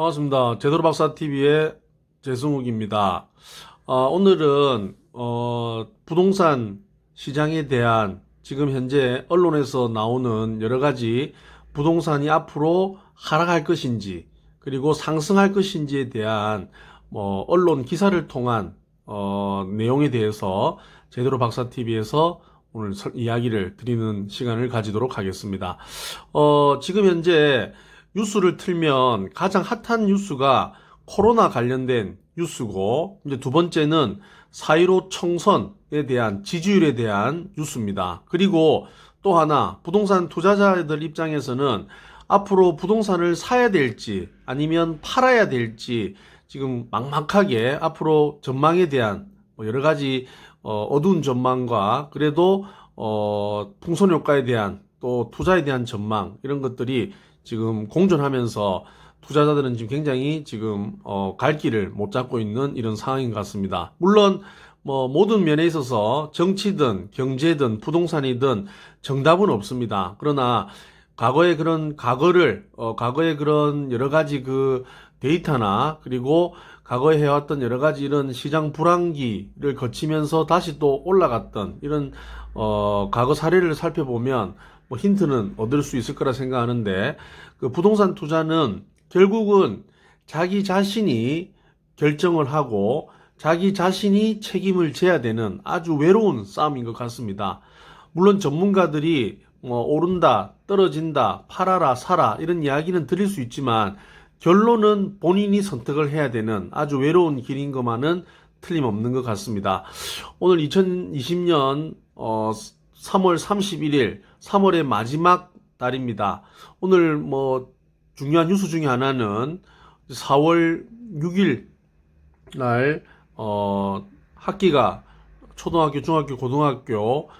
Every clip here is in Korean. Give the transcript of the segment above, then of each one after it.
반갑습니다. 제대로 박사 TV의 재승욱입니다. 오늘은 부동산 시장에 대한 지금 현재 언론에서 나오는 여러 가지 부동산이 앞으로 하락할 것인지 그리고 상승할 것인지에 대한 언론 기사를 통한 내용에 대해서 제대로 박사 TV에서 오늘 이야기를 드리는 시간을 가지도록 하겠습니다. 지금 현재 뉴스를 틀면 가장 핫한 뉴스가 코로나 관련된 뉴스고, 이제 두 번째는 4.15 총선에 대한 지지율에 대한 뉴스입니다. 그리고 또 하나, 부동산 투자자들 입장에서는 앞으로 부동산을 사야 될지 아니면 팔아야 될지 지금 막막하게 앞으로 전망에 대한 여러 가지 어두운 전망과 그래도 풍선 효과에 대한 또 투자에 대한 전망, 이런 것들이 지금 공존하면서 투자자들은 지금 굉장히 지금 갈 길을 못 잡고 있는 이런 상황인 것 같습니다. 물론 모든 면에 있어서 정치든 경제든 부동산이든 정답은 없습니다. 그러나 과거의 그런 과거의 그런 여러 가지 그 데이터나 그리고 과거에 해왔던 여러 가지 이런 시장 불황기를 거치면서 다시 또 올라갔던 이런 과거 사례를 살펴보면 힌트는 얻을 수 있을 거라 생각하는데, 그 부동산 투자는 결국은 자기 자신이 결정을 하고 자기 자신이 책임을 져야 되는 아주 외로운 싸움인 것 같습니다. 물론 전문가들이 오른다, 떨어진다, 팔아라, 사라 이런 이야기는 드릴 수 있지만 결론은 본인이 선택을 해야 되는 아주 외로운 길인 것만은 틀림없는 것 같습니다. 오늘 2020년 3월 31일, 3월의 마지막 날입니다. 오늘 중요한 뉴스 중에 하나는 4월 6일 날 학기가 초등학교, 중학교, 고등학교,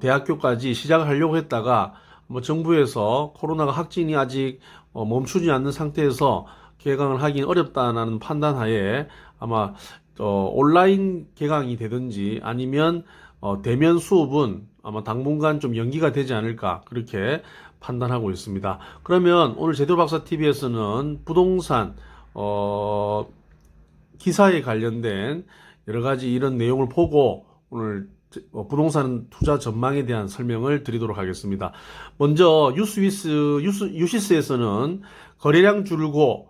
대학교까지 시작을 하려고 했다가 정부에서 코로나가 확진이 아직 멈추지 않는 상태에서 개강을 하긴 어렵다는 판단하에 아마 온라인 개강이 되든지 아니면 대면 수업은 아마 당분간 좀 연기가 되지 않을까, 그렇게 판단하고 있습니다. 그러면 오늘 제대로 박사 TV에서는 부동산 기사에 관련된 여러 가지 이런 내용을 보고 오늘 부동산 투자 전망에 대한 설명을 드리도록 하겠습니다. 먼저 유시스에서는 거래량 줄고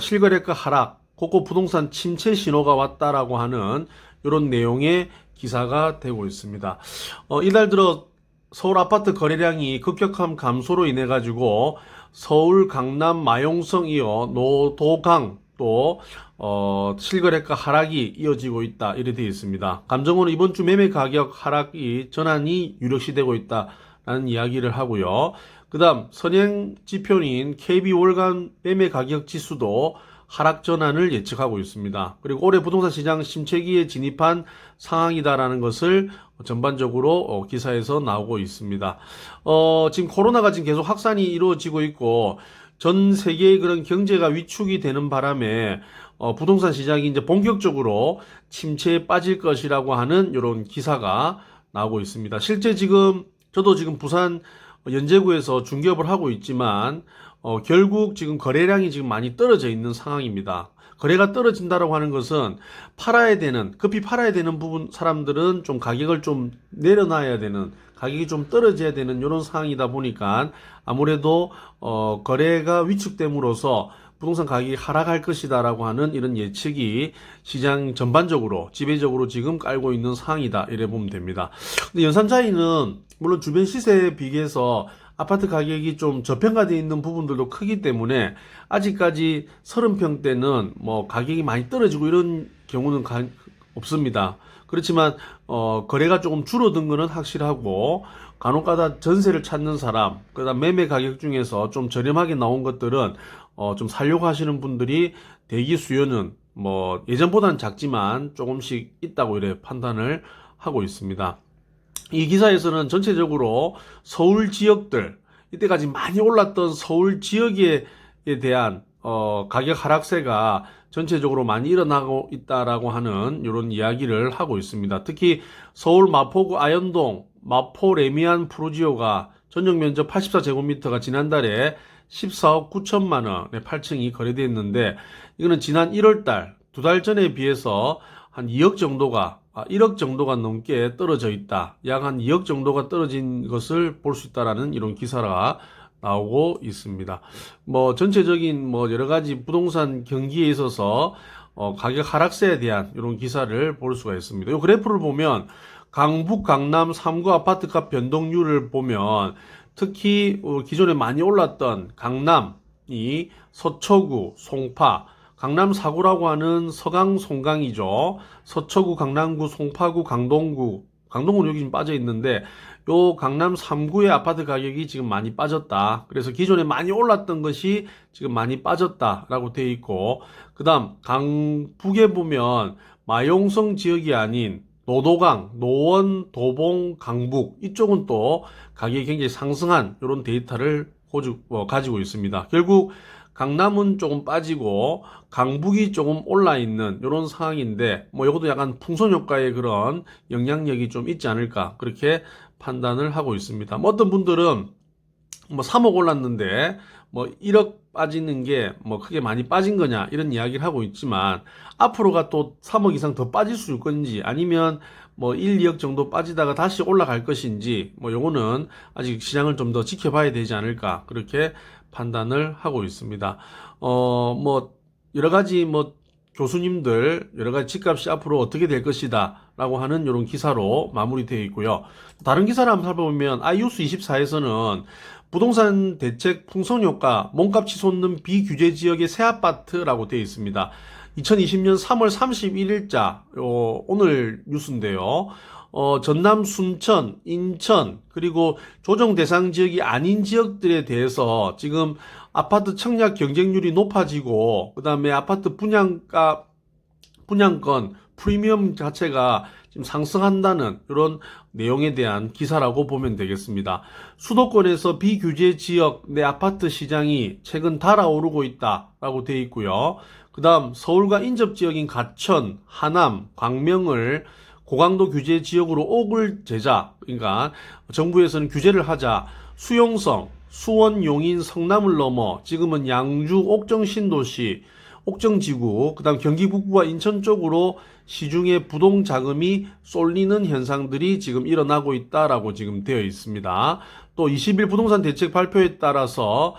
실거래가 하락, 곳곳 부동산 침체 신호가 왔다라고 하는 이런 내용의 기사가 되고 있습니다. 이달 들어 서울 아파트 거래량이 급격한 감소로 인해 가지고 서울, 강남, 마용성 이어 노도강 또 실거래가 하락이 이어지고 있다, 이래 되어 있습니다. 감정원은 이번 주 매매 가격 하락이 전환이 유력시되고 있다라는 이야기를 하고요. 그 다음 선행 지표인 KB 월간 매매 가격 지수도 하락 전환을 예측하고 있습니다. 그리고 올해 부동산 시장 침체기에 진입한 상황이다라는 것을 전반적으로 기사에서 나오고 있습니다. 지금 코로나가 지금 계속 확산이 이루어지고 있고 전 세계의 그런 경제가 위축이 되는 바람에 부동산 시장이 이제 본격적으로 침체에 빠질 것이라고 하는 이런 기사가 나오고 있습니다. 실제 저도 지금 부산 연제구에서 중개업을 하고 있지만 결국 지금 거래량이 지금 많이 떨어져 있는 상황입니다. 거래가 떨어진다라고 하는 것은 급히 팔아야 되는 사람들은 좀 가격을 좀 내려놔야 되는, 가격이 좀 떨어져야 되는 이런 상황이다 보니까 아무래도 거래가 위축됨으로써 부동산 가격이 하락할 것이다라고 하는 이런 예측이 시장 전반적으로 지배적으로 지금 깔고 있는 상황이다, 이래 보면 됩니다. 근데 연산 차이는 물론 주변 시세에 비교해서 아파트 가격이 좀 저평가되어 있는 부분들도 크기 때문에 아직까지 30평대는 가격이 많이 떨어지고 이런 경우는 없습니다. 그렇지만 거래가 조금 줄어든 것은 확실하고 간혹가다 전세를 찾는 사람, 그다음 매매 가격 중에서 좀 저렴하게 나온 것들은 좀 살려고 하시는 분들이 대기 수요는 예전보다는 작지만 조금씩 있다고 이래 판단을 하고 있습니다. 이 기사에서는 전체적으로 서울 지역들, 이때까지 많이 올랐던 서울 지역에 대한 가격 하락세가 전체적으로 많이 일어나고 있다라고 하는 이런 이야기를 하고 있습니다. 특히 서울 마포구 아현동 마포 레미안 프루지오가 전용 면적 84제곱미터가 지난달에 14억 9천만 원의 8층이 거래됐는데 이거는 지난 1월달 두 달 전에 비해서 한 2억 정도가 1억 정도가 넘게 떨어져 있다. 약 한 2억 정도가 떨어진 것을 볼 수 있다라는 이런 기사가 나오고 있습니다. 뭐 전체적인 뭐 여러 가지 부동산 경기에 있어서 가격 하락세에 대한 이런 기사를 볼 수가 있습니다. 이 그래프를 보면 강북, 강남 3구 아파트값 변동률을 보면 특히 기존에 많이 올랐던 강남이 서초구, 송파, 강남 4구라고 하는 서강, 송강이죠. 서초구, 강남구, 송파구, 강동구, 강동구는 여기 좀 빠져 있는데 요 강남 3구의 아파트 가격이 지금 많이 빠졌다. 그래서 기존에 많이 올랐던 것이 지금 많이 빠졌다라고 되어 있고, 그 다음 강북에 보면 마용성 지역이 아닌 노도강, 노원, 도봉, 강북 이쪽은 또 가격이 굉장히 상승한 이런 데이터를 가지고 있습니다. 결국 강남은 조금 빠지고 강북이 조금 올라 있는 이런 상황인데 뭐 이것도 약간 풍선 효과의 그런 영향력이 좀 있지 않을까 그렇게 판단을 하고 있습니다. 뭐 어떤 분들은 뭐 3억 올랐는데 뭐 1억 빠지는 게 뭐 크게 많이 빠진 거냐 이런 이야기를 하고 있지만 앞으로가 또 3억 이상 더 빠질 수 있을 건지 아니면 뭐 1, 2억 정도 빠지다가 다시 올라갈 것인지 뭐 요거는 아직 시장을 좀 더 지켜봐야 되지 않을까 그렇게 판단을 하고 있습니다. 뭐 여러 가지 뭐 교수님들 여러 가지 집값이 앞으로 어떻게 될 것이다 라고 하는 이런 기사로 마무리되어 있고요. 다른 기사를 한번 살펴보면 iUS 24에서는 부동산 대책 풍선 효과 몸값 치솟는 비규제 지역의 새 아파트라고 되어 있습니다. 2020년 3월 31일자 오늘 뉴스인데요. 전남 순천, 인천 그리고 조정 대상 지역이 아닌 지역들에 대해서 지금 아파트 청약 경쟁률이 높아지고 그다음에 아파트 분양권 프리미엄 자체가 지금 상승한다는 이런 내용에 대한 기사라고 보면 되겠습니다. 수도권에서 비규제 지역 내 아파트 시장이 최근 달아오르고 있다라고 되어 있고요. 그 다음 서울과 인접 지역인 가천, 하남, 광명을 고강도 규제 지역으로 옥을 제자, 그러니까 정부에서는 규제를 하자 수용성, 수원, 용인, 성남을 넘어 지금은 양주, 옥정 신도시, 옥정지구, 그 다음 경기 북부와 인천 쪽으로 시중에 부동 자금이 쏠리는 현상들이 지금 일어나고 있다라고 지금 되어 있습니다. 또 20일 부동산 대책 발표에 따라서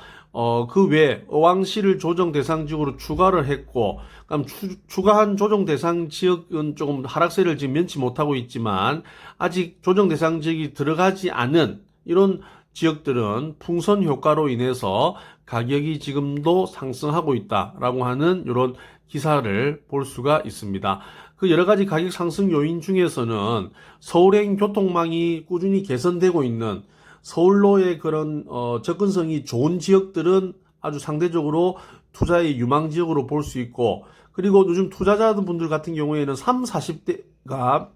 그 외 의왕시를 조정 대상 지역으로 추가를 했고, 그럼 추가한 조정 대상 지역은 조금 하락세를 지금 면치 못하고 있지만 아직 조정 대상 지역이 들어가지 않은 이런 지역들은 풍선 효과로 인해서 가격이 지금도 상승하고 있다라고 하는 이런 기사를 볼 수가 있습니다. 그 여러 가지 가격 상승 요인 중에서는 서울행 교통망이 꾸준히 개선되고 있는 서울로의 그런 접근성이 좋은 지역들은 아주 상대적으로 투자의 유망 지역으로 볼 수 있고, 그리고 요즘 투자자분들 같은 경우에는 3, 40대가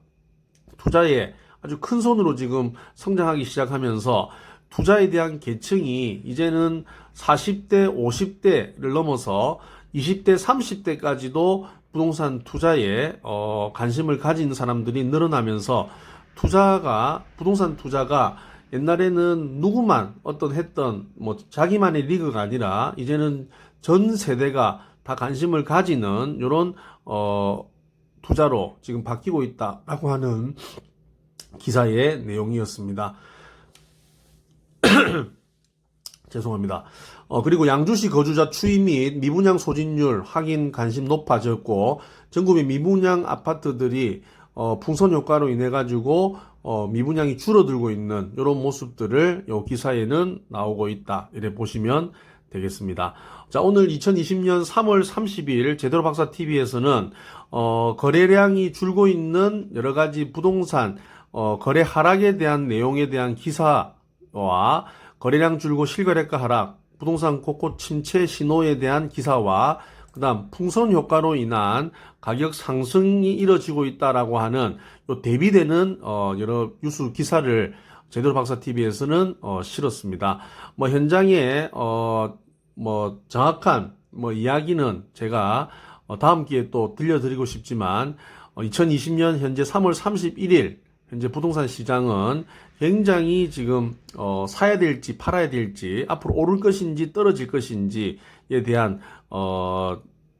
투자에 아주 큰 손으로 지금 성장하기 시작하면서 투자에 대한 계층이 이제는 40대, 50대를 넘어서 20대, 30대까지도 부동산 투자에 관심을 가진 사람들이 늘어나면서 부동산 투자가 옛날에는 누구만 했던 뭐 자기만의 리그가 아니라 이제는 전 세대가 다 관심을 가지는 이런 투자로 지금 바뀌고 있다라고 하는 기사의 내용이었습니다. 죄송합니다. 그리고 양주시 거주자 추이 및 미분양 소진율 확인 관심 높아졌고 전국의 미분양 아파트들이 풍선 효과로 인해 가지고 미분양이 줄어들고 있는 이런 모습들을 이 기사에는 나오고 있다. 이래 보시면 되겠습니다. 자, 오늘 2020년 3월 30일 제대로 박사 TV에서는 거래량이 줄고 있는 여러 가지 부동산 거래 하락에 대한 내용에 대한 기사와 거래량 줄고 실거래가 하락, 부동산 곳곳 침체 신호에 대한 기사와 그 다음 풍선 효과로 인한 가격 상승이 이뤄지고 있다라고 하는 요 대비되는 여러 뉴스 기사를 제대로 박사 TV에서는 실었습니다. 뭐 현장에 뭐 정확한 뭐 이야기는 제가 다음 기회에 또 들려드리고 싶지만 2020년 현재 3월 31일 현재 부동산 시장은 굉장히 지금 사야 될지 팔아야 될지 앞으로 오를 것인지 떨어질 것인지에 대한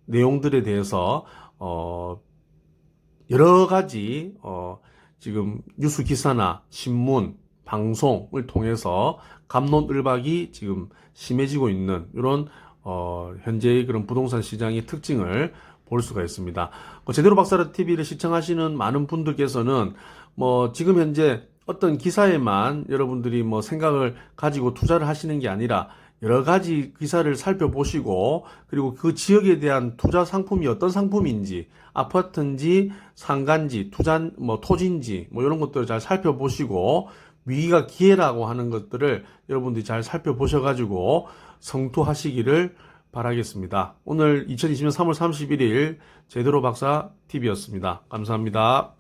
내용들에 대해서 여러 가지 지금 뉴스 기사나 신문, 방송을 통해서 갑론을박이 지금 심해지고 있는 이런 현재의 그런 부동산 시장의 특징을 볼 수가 있습니다. 제대로 박사라 TV를 시청하시는 많은 분들께서는 지금 현재 어떤 기사에만 여러분들이 생각을 가지고 투자를 하시는 게 아니라 여러 가지 기사를 살펴보시고 그리고 그 지역에 대한 투자 상품이 어떤 상품인지 아파트인지 상가인지 토지인지 이런 것들을 잘 살펴보시고 위기가 기회라고 하는 것들을 여러분들이 잘 살펴보셔가지고 성투하시기를 바라겠습니다. 오늘 2020년 3월 31일 제대로 박사 TV였습니다. 감사합니다.